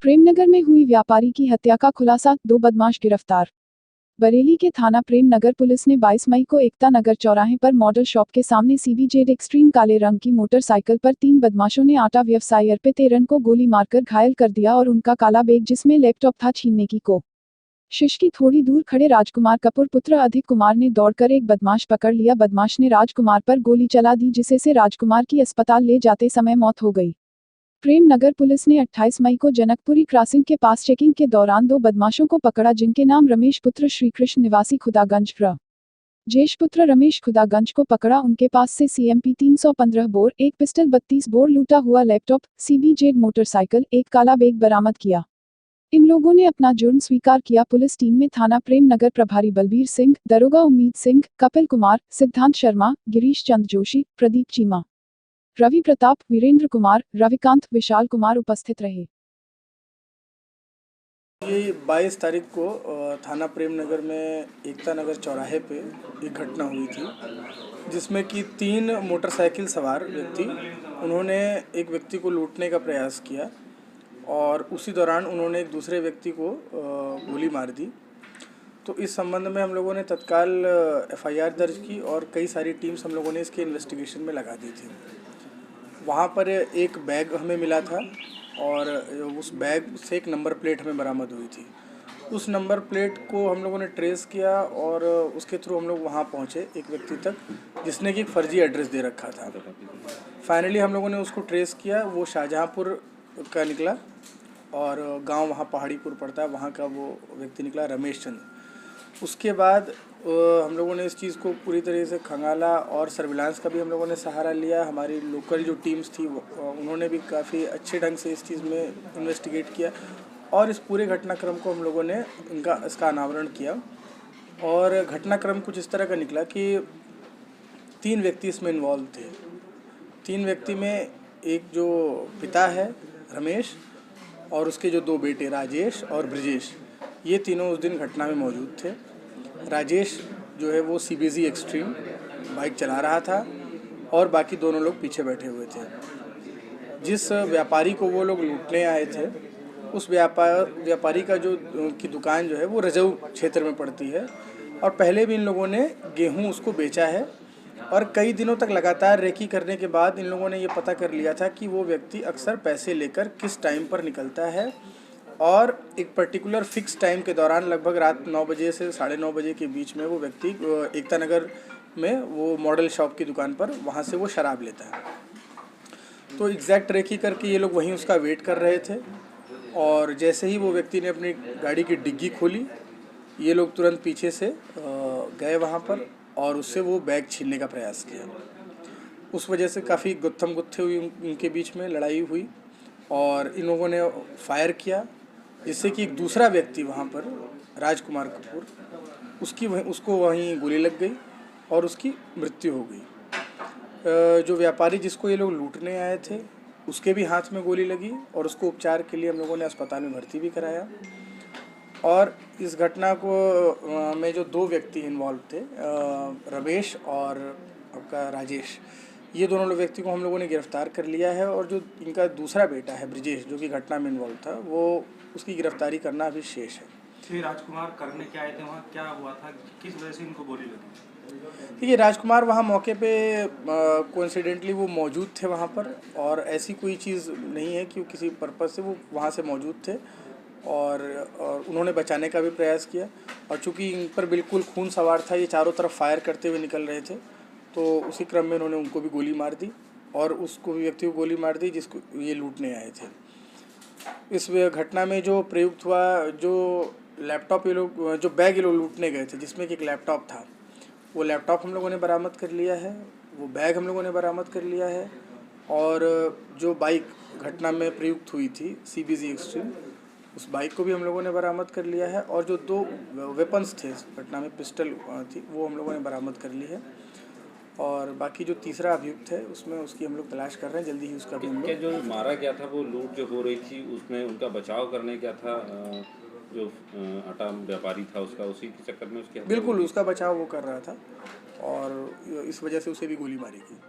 प्रेमनगर में हुई व्यापारी की हत्या का खुलासा, 2 बदमाश गिरफ्तार। बरेली के थाना प्रेमनगर पुलिस ने 22 मई को एकता नगर चौराहे पर मॉडल शॉप के सामने सीबीजेड एक्सट्रीम काले रंग की मोटरसाइकिल पर 3 बदमाशों ने आटा व्यवसायी अर्पित एरन को गोली मारकर घायल कर दिया और उनका काला बैग जिसमें लैपटॉप था छीनने की कोशिश की। थोड़ी दूर खड़े राजकुमार कपूर पुत्र अधिक कुमार ने दौड़कर एक बदमाश पकड़ लिया। बदमाश ने राजकुमार पर गोली चला दी जिससे राजकुमार की अस्पताल ले जाते समय मौत हो गई। प्रेमनगर पुलिस ने 28 मई को जनकपुरी क्रॉसिंग के पास चेकिंग के दौरान 2 बदमाशों को पकड़ा जिनके नाम रमेश पुत्र श्रीकृष्ण निवासी खुदागंज जेश पुत्र रमेश खुदागंज को पकड़ा। उनके पास से CMP 315 बोर, एक पिस्टल, 32 बोर, लूटा हुआ लैपटॉप, सीबीजेड मोटरसाइकिल, एक काला बैग बरामद किया। इन लोगों ने अपना जुर्म स्वीकार किया। पुलिस टीम में थाना प्रेमनगर प्रभारी बलबीर सिंह, दरोगा उम्मीद सिंह, कपिल कुमार, सिद्धांत शर्मा, गिरीश चंद जोशी, प्रदीप चीमा, रवि प्रताप, वीरेंद्र कुमार, रविकांत, विशाल कुमार उपस्थित रहे। ये 22 तारीख को थाना प्रेमनगर में एकता नगर चौराहे पे एक घटना हुई थी जिसमें कि 3 मोटरसाइकिल सवार व्यक्ति उन्होंने एक व्यक्ति को लूटने का प्रयास किया और उसी दौरान उन्होंने एक दूसरे व्यक्ति को गोली मार दी। तो इस संबंध में हम लोगों ने तत्काल FIR दर्ज की और कई सारी टीम्स हम लोगों ने इसके इन्वेस्टिगेशन में लगा दी थी। वहाँ पर एक बैग हमें मिला था और उस बैग से एक नंबर प्लेट हमें बरामद हुई थी। उस नंबर प्लेट को हम लोगों ने ट्रेस किया और उसके थ्रू हम लोग वहाँ पहुँचे एक व्यक्ति तक जिसने कि एक फ़र्जी एड्रेस दे रखा था। फाइनली हम लोगों ने उसको ट्रेस किया, वो शाहजहाँपुर का निकला और गांव वहाँ पहाड़ीपुर पड़ता है, वहाँ का वो व्यक्ति निकला रमेश चंद। उसके बाद हम लोगों ने इस चीज़ को पूरी तरीके से खंगाला और सर्विलांस का भी हम लोगों ने सहारा लिया। हमारी लोकल जो टीम्स थी उन्होंने भी काफ़ी अच्छे ढंग से इस चीज़ में इन्वेस्टिगेट किया और इस पूरे घटनाक्रम को हम लोगों ने इसका अनावरण किया। और घटनाक्रम कुछ इस तरह का निकला कि 3 व्यक्ति इसमें इन्वॉल्व थे। 3 व्यक्ति में एक जो पिता है रमेश और उसके जो 2 बेटे राजेश और ब्रिजेश, ये तीनों उस दिन घटना में मौजूद थे। राजेश जो है वो CBZ एक्सट्रीम बाइक चला रहा था और बाकी दोनों लोग पीछे बैठे हुए थे। जिस व्यापारी को वो लोग लूटने आए थे उस व्यापारी का जो की दुकान जो है वो रजऊ क्षेत्र में पड़ती है और पहले भी इन लोगों ने गेहूं उसको बेचा है और कई दिनों तक लगातार रेकी करने के बाद इन लोगों ने ये पता कर लिया था कि वो व्यक्ति अक्सर पैसे लेकर किस टाइम पर निकलता है और एक पर्टिकुलर फिक्स टाइम के दौरान लगभग रात 9 बजे से 9:30 बजे के बीच में वो व्यक्ति एकता नगर में वो मॉडल शॉप की दुकान पर वहाँ से वो शराब लेता है। तो एग्जैक्ट रेकी करके ये लोग वहीं उसका वेट कर रहे थे और जैसे ही वो व्यक्ति ने अपनी गाड़ी की डिग्गी खोली, ये लोग तुरंत पीछे से गए वहाँ पर और उससे वो बैग छीनने का प्रयास किया। उस वजह से काफ़ी गुत्थम गुत्थे हुई, उनके बीच में लड़ाई हुई और इन लोगों ने फायर किया जिससे कि एक दूसरा व्यक्ति वहाँ पर राजकुमार कपूर उसको वहीं गोली लग गई और उसकी मृत्यु हो गई। जो व्यापारी जिसको ये लोग लूटने आए थे उसके भी हाथ में गोली लगी और उसको उपचार के लिए हम लोगों ने अस्पताल में भर्ती भी कराया। और इस घटना को में जो 2 व्यक्ति इन्वॉल्व थे रमेश और आपका राजेश, ये दोनों लोग व्यक्ति को हम लोगों ने गिरफ्तार कर लिया है और जो इनका दूसरा बेटा है ब्रिजेश जो कि घटना में इन्वॉल्व था वो उसकी गिरफ्तारी करना अभी शेष है। तो राजकुमार करने क्या आए थे वहाँ, क्या हुआ था, किस वजह से इनको गोली लगी? देखिए राजकुमार वहाँ मौके पे कोइंसिडेंटली वो मौजूद थे वहाँ पर और ऐसी कोई चीज़ नहीं है कि वो किसी पर्पज़ से वो वहाँ से मौजूद थे और उन्होंने बचाने का भी प्रयास किया और चूँकि इन पर बिल्कुल खून सवार था, ये चारों तरफ फायर करते हुए निकल रहे थे, तो उसी क्रम में उन्होंने उनको भी गोली मार दी और उसको भी व्यक्ति को गोली मार दी जिसको ये लूटने आए थे। इस घटना में जो प्रयुक्त हुआ जो लैपटॉप ये लोग जो बैग ये लोग लूटने गए थे जिसमें कि एक लैपटॉप था, वो लैपटॉप हम लोगों ने बरामद कर लिया है, वो बैग हम लोगों ने बरामद कर लिया है और जो बाइक घटना में प्रयुक्त हुई थी CBZ एक्सट्रीम, उस बाइक को भी हम लोगों ने बरामद कर लिया है और जो 2 वेपन्स थे इस घटना में पिस्टल थी वो हम लोगों ने बरामद कर ली है और बाकी जो तीसरा अभियुक्त है उसमें उसकी हम लोग तलाश कर रहे हैं, जल्दी ही उसका भी हम लोग। जो मारा गया था वो लूट जो हो रही थी उसमें उनका बचाव करने क्या था, जो आटा व्यापारी था उसका उसी के चक्कर में उसके बिल्कुल उसका बचाव वो कर रहा था और इस वजह से उसे भी गोली मारी गई।